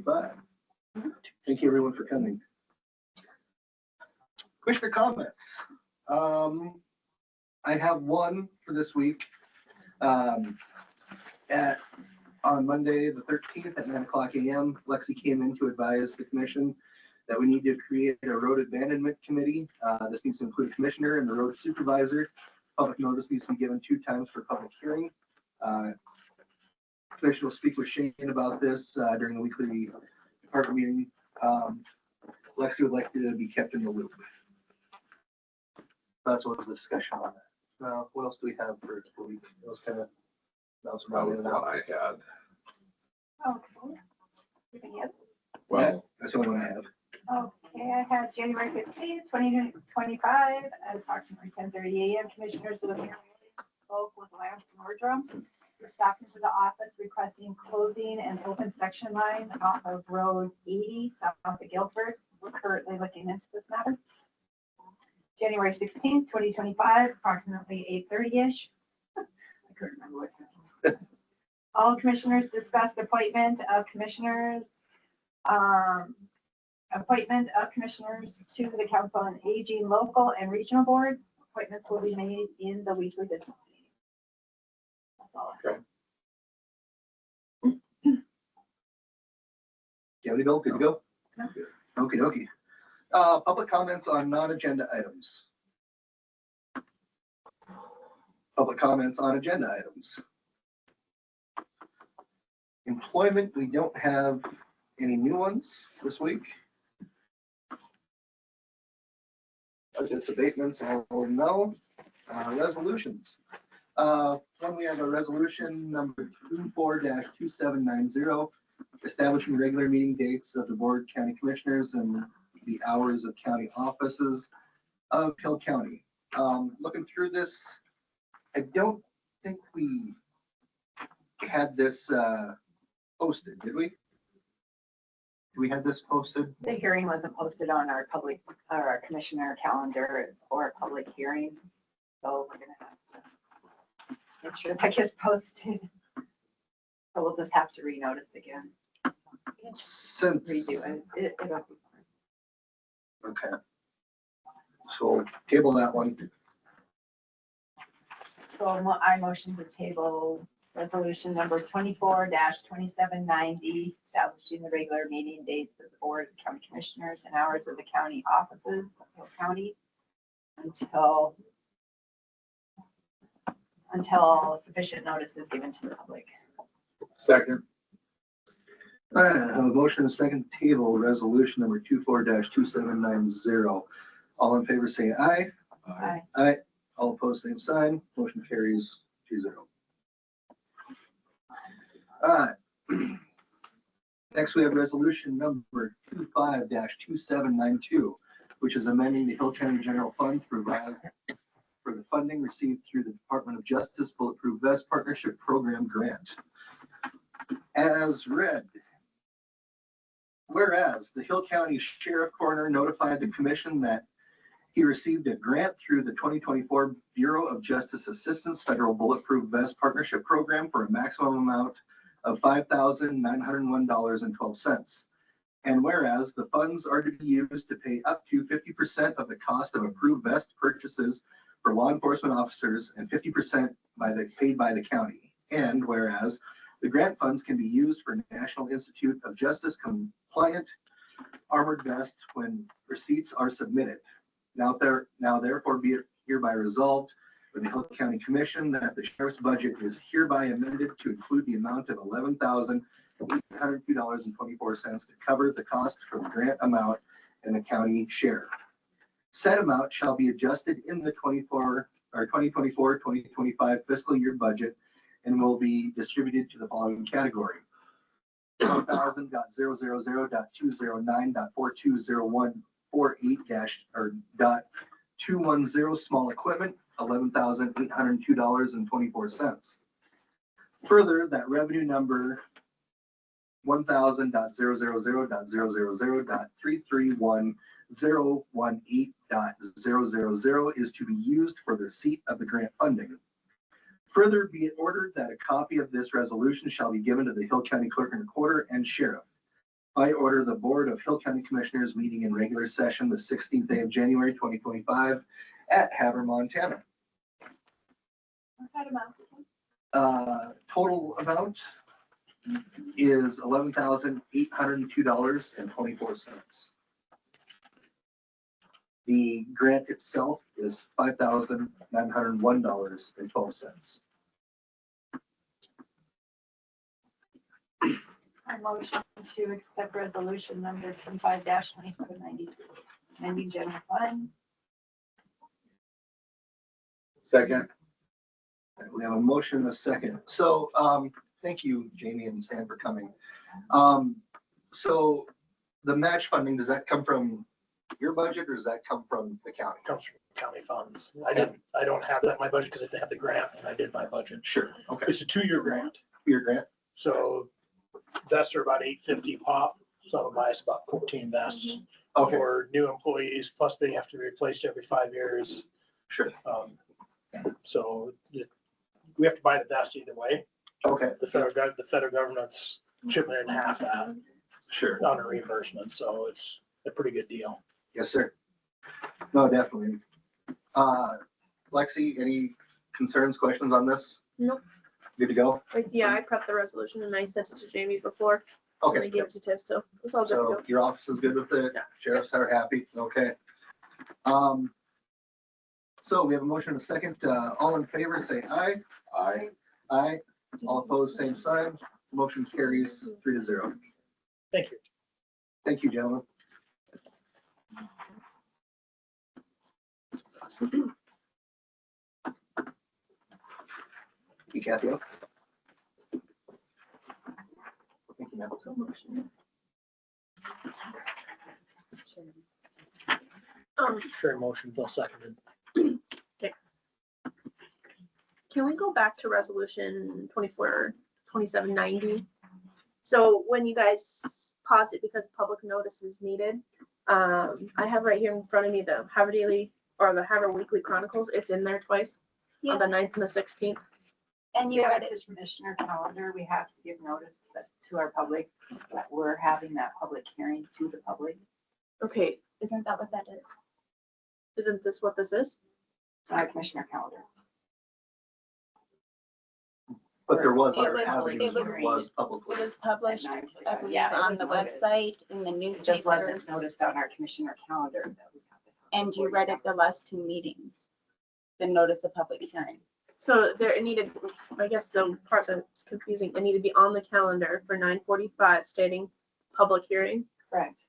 5. Thank you everyone for coming. Commissioner comments. I have one for this week. On Monday, the 13th at 9:00 a.m., Lexi came in to advise the commission that we need to create a road abandonment committee. This needs to include a commissioner and the road supervisor. Public notice needs to be given 2 times for public hearing. Commissioner will speak with Shane about this during the weekly department meeting. Lexi would like to be kept in the loop. That's what was the discussion on that. What else do we have for the week? It was kind of That was what I had. Okay. Anything else? Well, that's the only one I have. Okay, I have January 15th, 2025 at approximately 10:30 a.m. Commissioners of the Mayor spoke with Lance Nordrum. We're stopped into the office requesting closing and open section line off of Road 80 south of Guilford. We're currently looking into this matter. January 16th, 2025, approximately 8:30-ish. I couldn't remember what time. All commissioners discussed appointment of commissioners to the Council on Aging local and regional board. Appointments will be made in the weekly business meeting. That's all. okay. Jody, Bill, good to go? No. Okie dokie. Public comments on non-agenda items. Public comments on agenda items. Employment, we don't have any new ones this week. Budgets, abatements, all no. Resolutions. One, we have a resolution number 24-2790, establishing regular meeting dates of the board, county commissioners, and the hours of county offices of Hill County. Looking through this, I don't think we had this posted, did we? Do we have this posted? The hearing wasn't posted on our our commissioner calendar for a public hearing. So we're gonna have to make sure that gets posted. So we'll just have to renotice again. Since, Redo it. It'll be fine. okay. So we'll table that one. So I motion to table resolution number 24-2790, establishing the regular meeting dates of the board, county commissioners, and hours of the county offices of Hill County until sufficient notice is given to the public. Second. All right, I have a motion and a second table resolution number 24-2790. All in favor say aye. Aye. Aye. All opposed, same sign. Motion carries 2-0. All right. Next, we have resolution number 25-2792, which is amending the Hill County General Fund to provide for the funding received through the Department of Justice Bulletproof Vest Partnership Program grant. As read, whereas the Hill County Sheriff Coroner notified the commission that he received a grant through the 2024 Bureau of Justice Assistance Federal Bulletproof Vest Partnership Program for a maximum amount of $5,901.12. And whereas the funds are to be used to pay up to 50% of the cost of approved vest purchases for law enforcement officers and 50% paid by the county. And whereas the grant funds can be used for National Institute of Justice compliant armored vests when receipts are submitted. Now therefore be it hereby resolved for the Hill County Commission that the sheriff's budget is hereby amended to include the amount of $11,802.24 to cover the cost for the grant amount and the county share. Said amount shall be adjusted in the 2024-2025 fiscal year budget and will be distributed to the following category: 1000.00.209.420148-210 small equipment, $11,802.24. Further, that revenue number 1000.000.000.331018.000 is to be used for the receipt of the grant funding. Further, be it ordered that a copy of this resolution shall be given to the Hill County Clerk and Recorder and Sheriff. I order the Board of Hill County Commissioners meeting in regular session the 16th day of January 2025 at Havre, Montana. What that amount? Total amount is $11,802.24. The grant itself is $5,901.12. I motion to accept resolution number 25-2792, amending general fund. Second. We have a motion and a second. So, thank you, Jamie and Stan, for coming. So the match funding, does that come from your budget or does that come from the county? Comes from county funds. I don't have that in my budget because I didn't have the grant and I did my budget. Sure, okay. It's a 2-year grant. Your grant? So vests are about $850 pop. Some of mine is about 14 vests Okay, for new employees. Plus they have to be replaced every 5 years. sure. So we have to buy the vest either way. Okay, The federal government's chipping in half that sure. on a reimbursement. So it's a pretty good deal. Yes, sir. No, definitely. Lexi, any concerns, questions on this? Nope. Good to go? Yeah, I prepped the resolution and I sent it to Jamie before. And I Okay, gave it to Tiff, so it's all good to so go. your office is good with it? Yeah. Sheriffs are happy? Okay. So we have a motion and a second. All in favor, say aye. Aye. Aye. All opposed, same sign. Motion carries 3-0. Thank you. Thank you, gentlemen. You, Kathy? Thank you, ma'am. Sure, motion, Bill seconded. Can we go back to resolution 2790? So when you guys pause it because public notice is needed, I have right here in front of me the Havre Daily or the Havre Weekly Chronicles. It's in there twice on the 9th and the 16th. And you read it as commissioner calendar, we have to give notice to our public that we're having that public hearing to the public. Okay, Isn't that what that is? isn't this what this is? It's not a commissioner calendar. But there was, It other was- avenues it was- where it was It publicly. was published, I believe, Yeah, it on was the noticed. website, in the It just newspaper, wasn't noticed on our commissioner calendar. That we have to have and you before read it have the last 2 meetings. The notice of public hearing. So there, it needed, I guess the part that's confusing, it needed to be on the calendar for 9:45 stating public hearing. Correct.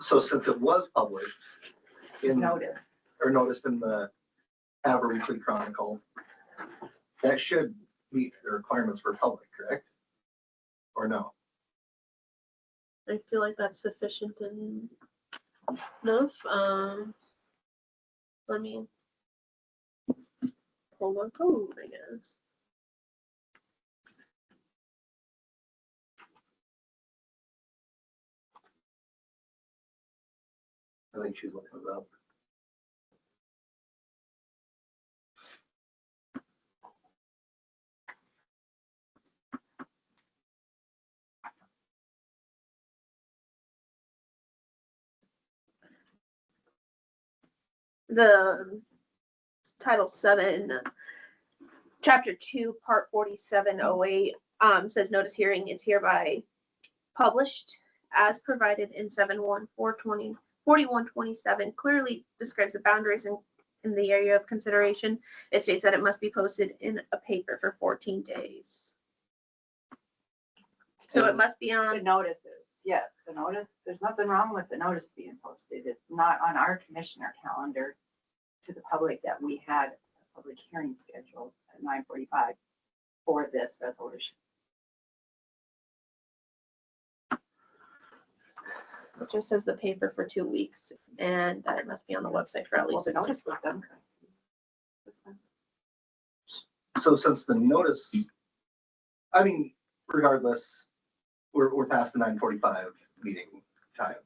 So since it was published in, Notice. or noticed in the Havre Weekly Chronicle, that should meet the requirements for public, correct? Or no? I feel like that's sufficient enough. Let me pull the code, I guess. I think she's looking it up. The Title 7, Chapter 2, Part 4708, says notice hearing is hereby published as provided in 4127, clearly describes the boundaries in the area of consideration. It states that it must be posted in a paper for 14 days. So it must be The on, notices, yes, the notice, there's nothing wrong with the notice being posted. It's not on our commissioner calendar to the public that we had a public hearing scheduled at 9:45 for this resolution. it just says the paper for 2 weeks and that it must be on the website for at Well, least the 6 notice was done. So since the notice, I mean, regardless, we're past the 9:45 meeting time.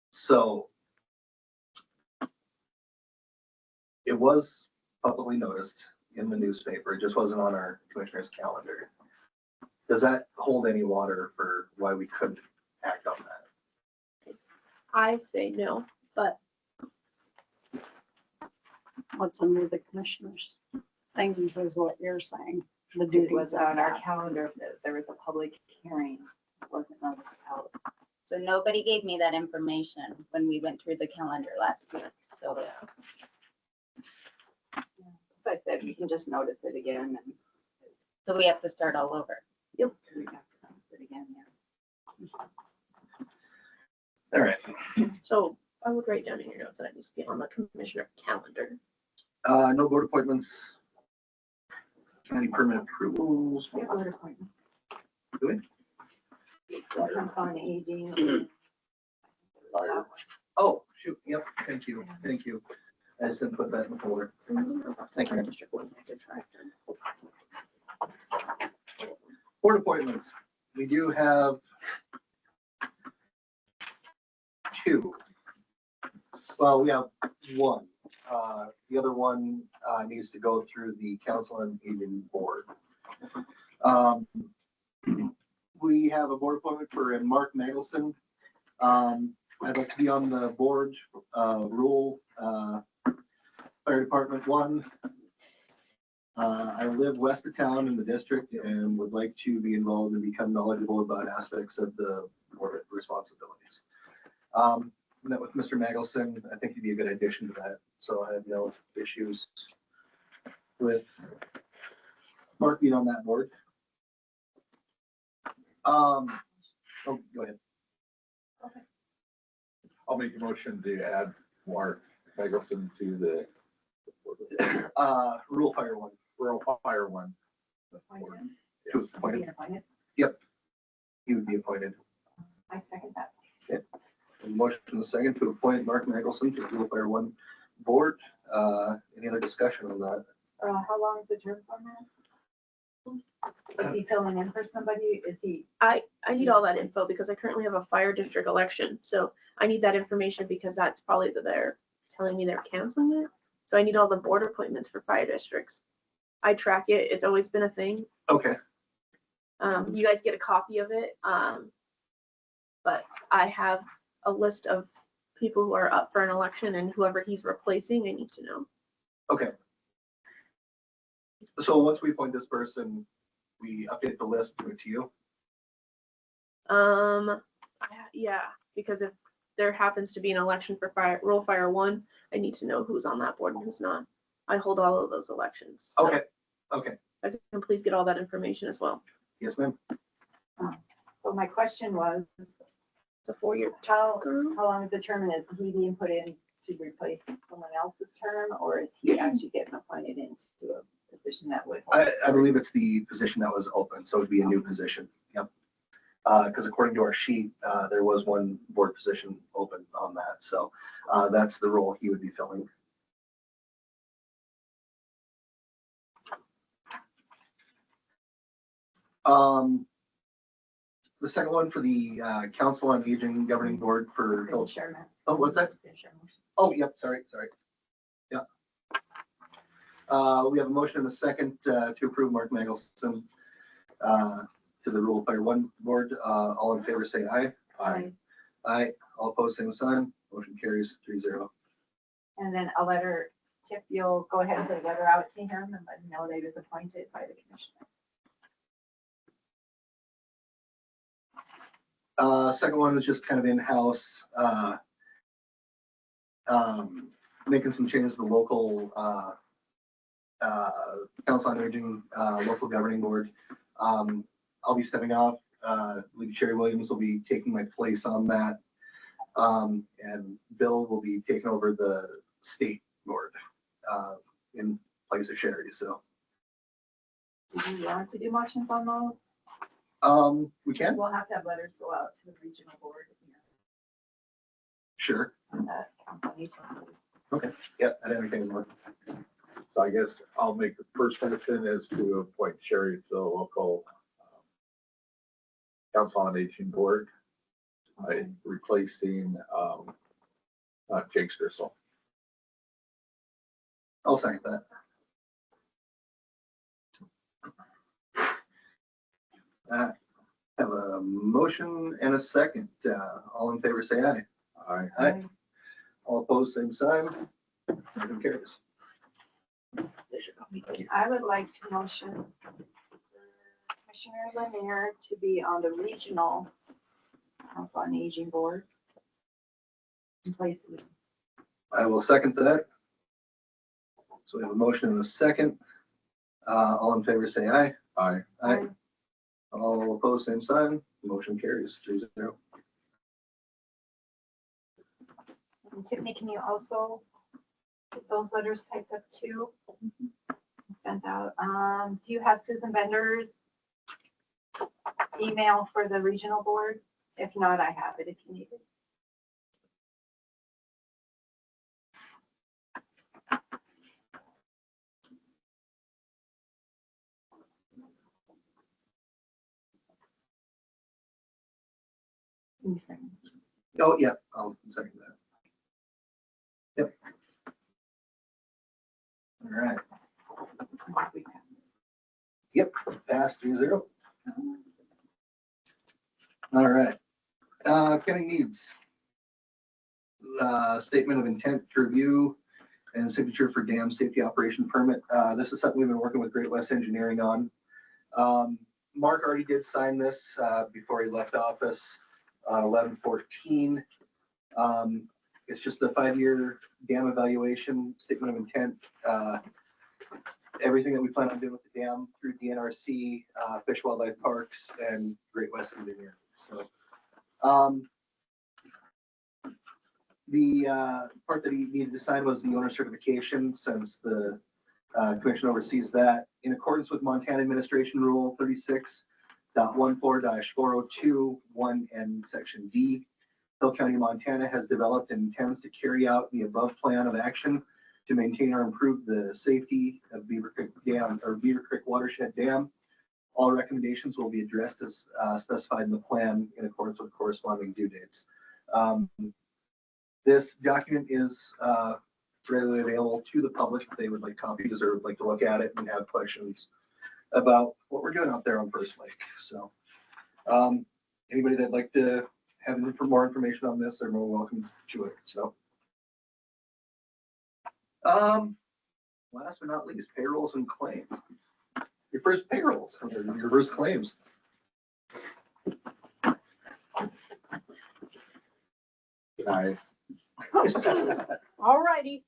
So it was publicly noticed in the newspaper. It just wasn't on our commissioner's calendar. Does that hold any water for why we couldn't act on that? I say no, but What's under the commissioners' things is what you're saying, the It duties. was of on our that. calendar that there was a public hearing. It wasn't noticed out. So nobody gave me that information when we went through the calendar last week, so. As I said, we can just notice it again and So we have to start all over. we have to notice it again, yeah. All right. so I would write down in your notes that it needs to be on the commissioner calendar. No board appointments. County permit approvals. We have board appointment. Do we? Council on Aging. Oh, shoot. Yep. Thank you. Thank you. I just didn't put that in the folder. Thank you. District was a good try. Board appointments. We do have two. Well, we have one. The other one needs to go through the Council on Aging Board. We have a board appointment for Mark Nagelson. I'd like to be on the board, Rural Fire Department 1. I live west of town in the district and would like to be involved and become knowledgeable about aspects of the board responsibilities. Met with Mr. Nagelson. I think he'd be a good addition to that, so I have no issues with Mark being on that board. Oh, go ahead. I'll make a motion to add Mark Mickelson to the Rural Fire 1. Rural Fire 1. Appoint him. To Yes. appoint him. Be appointed. He would be appointed. I second that. Motion and a second to appoint Mark Nagelson to the Rural Fire 1 board. Any other discussion on that? How long is the term on that? Is he filling in for somebody? Is he? I need all that info because I currently have a fire district election, so I need that information because that's probably they're telling me they're canceling it. So I need all the board appointments for fire districts. I track it. It's always been a thing. Okay, You guys get a copy of it. But I have a list of people who are up for an election and whoever he's replacing, I need to know. okay. So once we appoint this person, we update the list, give it to you. Yeah, because if there happens to be an election for Rural Fire 1, I need to know who's on that board and who's not. I hold all of those elections. So Okay, okay. I can please get all that information as well. Yes, ma'am. So my question was, It's a 4-year how term. long is the term and is he being put in to replace someone else's term or is he actually getting appointed into a position that would? I believe it's the position that was open, so it'd be a new position. Yep. Because according to our sheet, there was one board position open on that. So that's the role he would be filling. The second one for the Council on Aging Governing Board for, Sherman. oh, what's that? Oh, yep, sorry. Yeah. We have a motion and a second to approve Mark Nagelson to the Rural Fire 1 board. All in favor, say aye. Aye. Aye. All opposed, same sign. Motion carries 3-0. And then a letter, Tip, you'll go ahead and put a letter out to him and let him know that he was appointed by the commissioner. Second one is just kind of in-house, making some changes to the local Council on Aging, local governing board. I'll be stepping off. I believe Sherry Williams will be taking my place on that. And Bill will be taking over the state board in place of Sherry. So Do you want to do motions on those? we can, We'll have to have letters go out to the regional board. sure. On that company. Yeah, I'd entertain more. So I guess I'll make the first motion is to appoint Sherry to the local Council on Aging Board, replacing Jake Strisel. I'll second that. Have a motion and a second. All in favor, say aye. Aye. Aye. All opposed, same sign. Motion carries. I would like to motion Commissioner Lanier to be on the regional Council on Aging Board. In place of I will second that. So we have a motion and a second. All in favor, say aye. Aye. Aye. All opposed, same sign. Motion carries 3-0. And Tiffany, can you also get those letters typed up too? Sent out. Do you have Susan Bender's email for the regional board? If not, I have it if you need it. Give me a second. Oh, yeah, I'll second that. Yep. All right. Yep, passed 3-0. All right. County needs. Statement of intent to review and signature for dam safety operation permit. This is something we've been working with Great West Engineering on. Mark already did sign this before he left office, 11/14. It's just the 5-year dam evaluation, statement of intent. Everything that we plan on doing with the dam through DNRC, Fish Wildlife Parks, and Great West Engineering. So, the part that he needed to sign was the owner certification, since the commission oversees that. In accordance with Montana Administration Rule 36.14-402(1) and Section D, Hill County, Montana has developed and intends to carry out the above plan of action to maintain or improve the safety of Beaver Creek Dam or Beaver Creek Watershed Dam. All recommendations will be addressed as specified in the plan in accordance with corresponding due dates. This document is readily available to the public if they would like copies or would like to look at it and have questions about what we're doing out there on First Lake. So anybody that'd like to have more information on this are more welcome to it. So last but not least, payrolls and claims. Your first payrolls, or your first claims. Aye. All righty.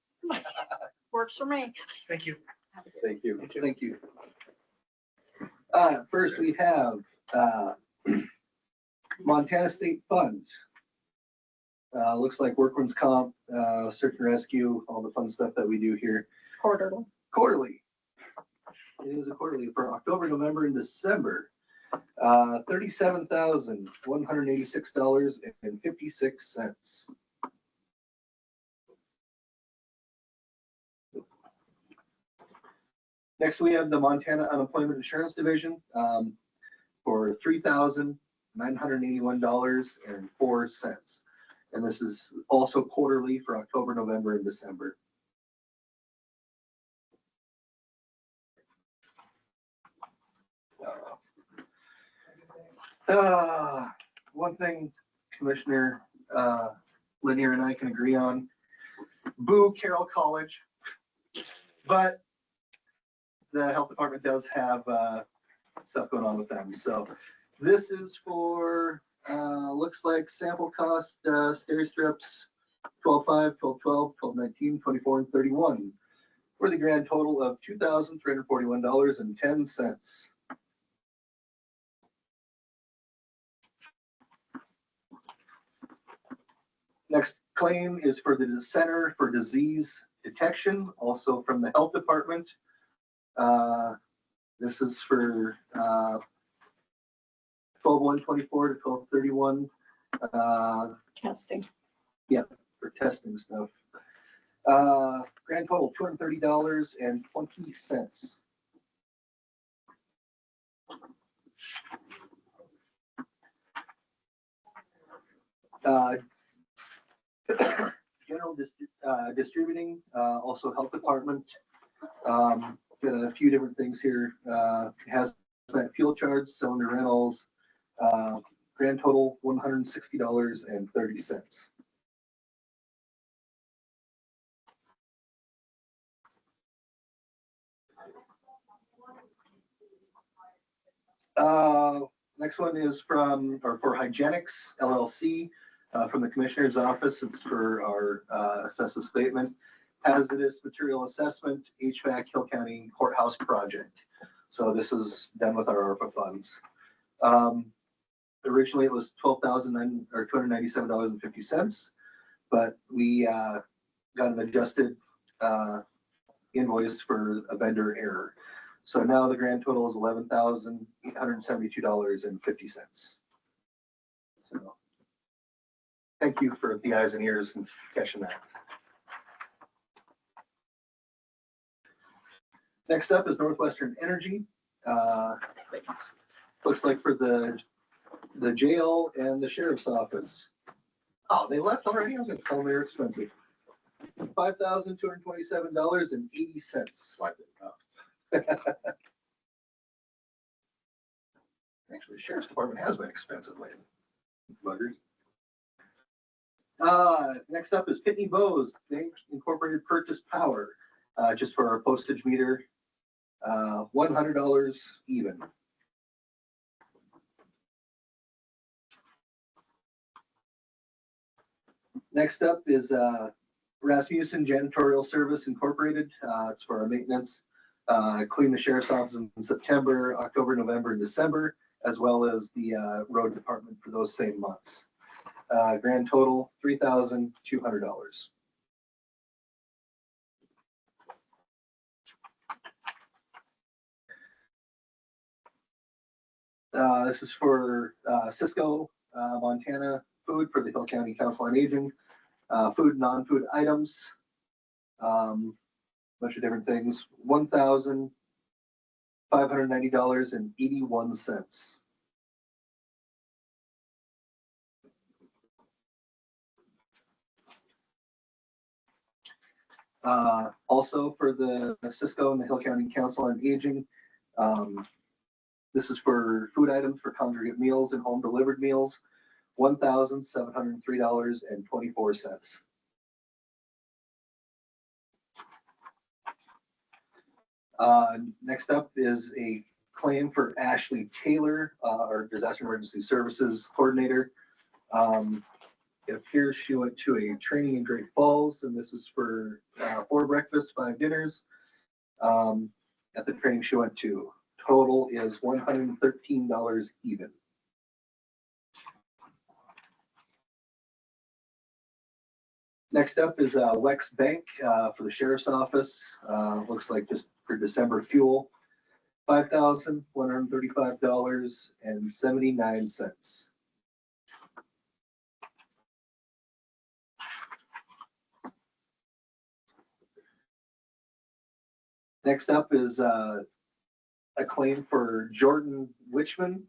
Works for me. Thank you. Thank you. Thank you. First, we have Montana State Funds. Looks like workman's comp, search and rescue, all the fun stuff that we do here. Quarterly. Quarterly. It is a quarterly for October, November, and December. $37,186.56. Next, we have the Montana Unemployment Insurance Division for $3,981.04. And this is also quarterly for October, November, and December. One thing Commissioner Lanier and I can agree on, boo Carroll College, but the health department does have stuff going on with them. So this is for, looks like sample cost, stair strips, 12.5, 12.12, 12.19, 24, and 31, for the grand total of $2,341.10. Next claim is for the Center for Disease Detection, also from the Health Department. This is for 12/1/24 to 12/31. Testing. For testing stuff. Grand total $230.20. General distributing, also health department. Got a few different things here. Has fuel charge, cylinder rentals, grand total $160.30. Next one is for Hygienics LLC, from the Commissioner's Office. It's for our asbestos abatement, hazardous material assessment, HVAC Hill County Courthouse project. So this is done with our ARPA funds. Originally it was $297.50, but we got an adjusted invoice for a vendor error. So now the grand total is $11,872.50. So thank you for the eyes and ears and catching that. Next up is Northwestern Energy. Looks like for the jail and the sheriff's office. Oh, they left already? I was gonna tell them they're expensive. $5,227.80. Actually, the sheriff's department has been expensive lately. Buggers. Next up is Pitney Bowes Bank Incorporated Purchase Power, just for our postage meter, $100 even. Next up is Rasmussen Janitorial Service Incorporated. It's for our maintenance. Clean the sheriff's office in September, October, November, and December, as well as the road department for those same months. Grand total, $3,200. This is for Cisco, Montana Food for the Hill County Council on Aging. Food, non-food items, bunch of different things. $1,590.81. Also for the Cisco and the Hill County Council on Aging, this is for food items for congregate meals and home delivered meals, $1,703.24. Next up is a claim for Ashley Taylor, our disaster emergency services coordinator. It appears she went to a training in Great Falls, and this is for 4 breakfasts, 5 dinners. At the training she went to, total is $113 even. Next up is Wex Bank for the sheriff's office. Looks like just for December fuel, $5,135.79. Next up is a claim for Jordan Witchman.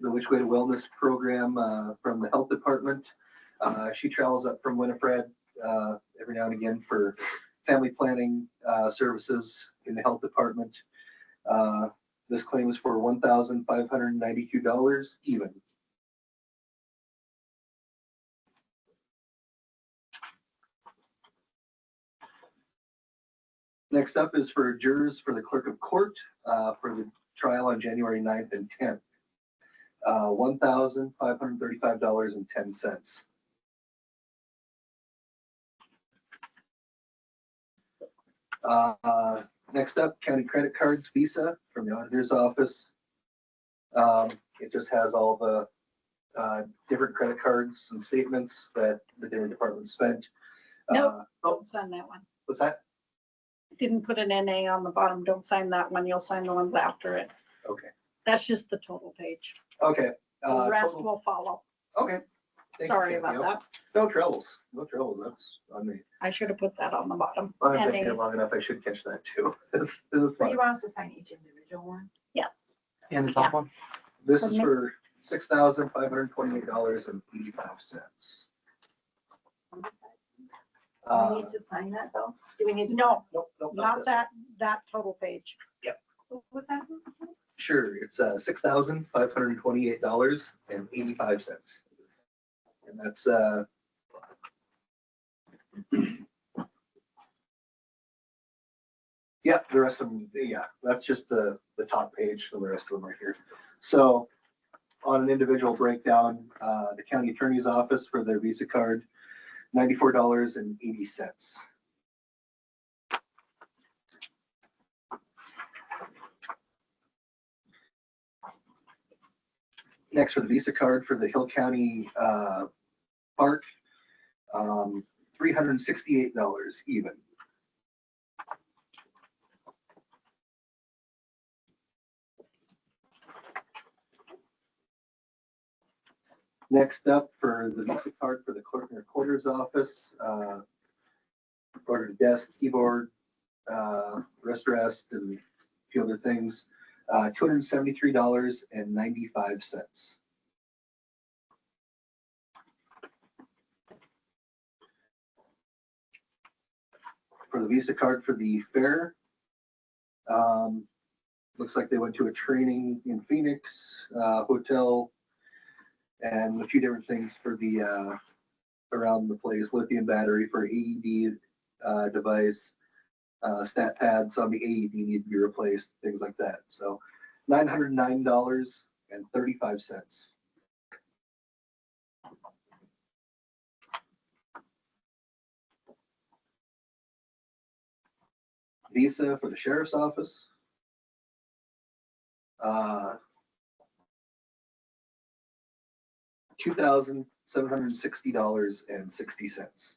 The Which Way to Wellness program from the health department. She travels up from Winifred every now and again for family planning services in the health department. This claim is for $1,592 even. Next up is for jurors for the clerk of court for the trial on January 9th and 10th. $1,535.10. Next up, county credit cards, Visa from the auditor's office. It just has all the different credit cards and statements that the different departments spent. Nope. Oh, Don't sign that one. what's that? Didn't put an NA on the bottom. Don't sign that one. You'll sign the ones after it. Okay. That's just the total page. Okay. The rest Total- will follow. Okay. Thank you, Sorry Kathy. about that. No troubles. No troubles. That's on me. I should have put that on the bottom. I've been here NAs. long enough. I should catch that too. This is So fun. you want us to sign each individual one? Yes. And the top one? This is for $6,528.85. Do we need to sign that though? Do we need to? No, Nope, nope, not that total page. Yeah. What was that? Sure, it's $6,528.85. And that's yeah, the rest of them, yeah, that's just the top page, so the rest of them are here. So on an individual breakdown, the county attorney's office for their Visa card, $94.80. Next, for the Visa card for the Hill County Park, $368 even. Next up, for the Visa card for the clerk and recorder's office, ordered desk, keyboard, rest, and a few other things, $273.95. For the Visa card for the fair, looks like they went to a training in Phoenix, hotel, and a few different things for the around the place, lithium battery for AED device, stat pads on the AED need to be replaced, things like that. So $909.35. Visa for the sheriff's office. $2,760.60.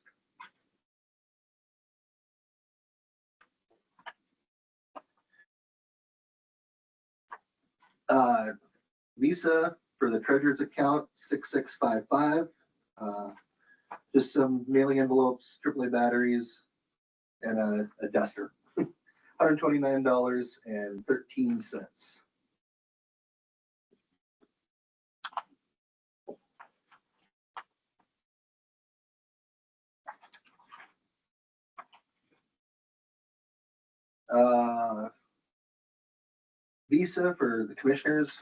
Visa for the treasurer's account, 6655. Just some mailing envelopes, AAA batteries, and a duster. $129.13. Visa for the commissioners,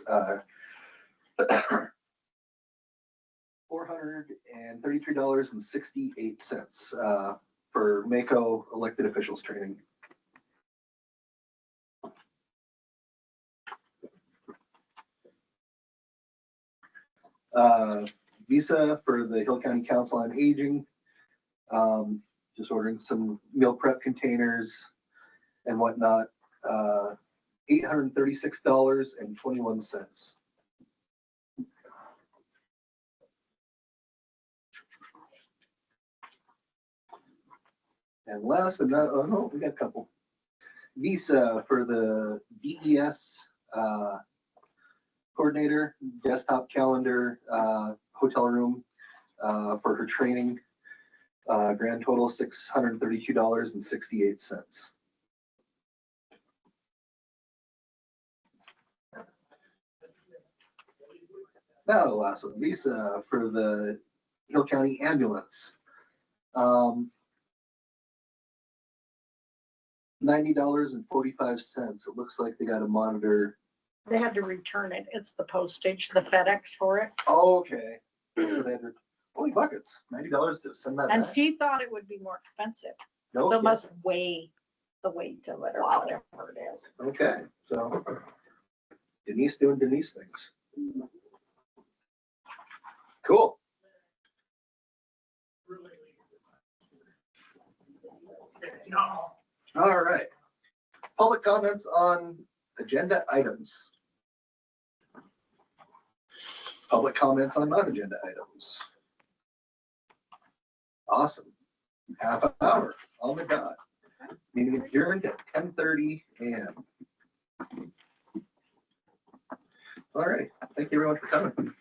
$433.68 for Mako elected officials training. Visa for the Hill County Council on Aging, just ordering some meal prep containers and whatnot, $836.21. And last but not, oh no, we got a couple. Visa for the DES coordinator, desktop calendar, hotel room for her training. Grand total $632.68. Now, the last one, Visa for the Hill County ambulance. $90.45. It looks like they got a monitor. They had to return it. It's the postage, the FedEx for it. Oh, okay. So they had to, holy buckets, $90 to send that And back. she thought it would be more expensive. No So it kidding. must weigh the weight of it or Wow. whatever it is. Okay, so Denise doing Denise things. Cool. All right. Public comments on agenda items. Public comments on non-agenda items. Awesome. Half an hour on the dot. Meeting adjourned at 10:30 a.m. All right. Thank you everyone for coming.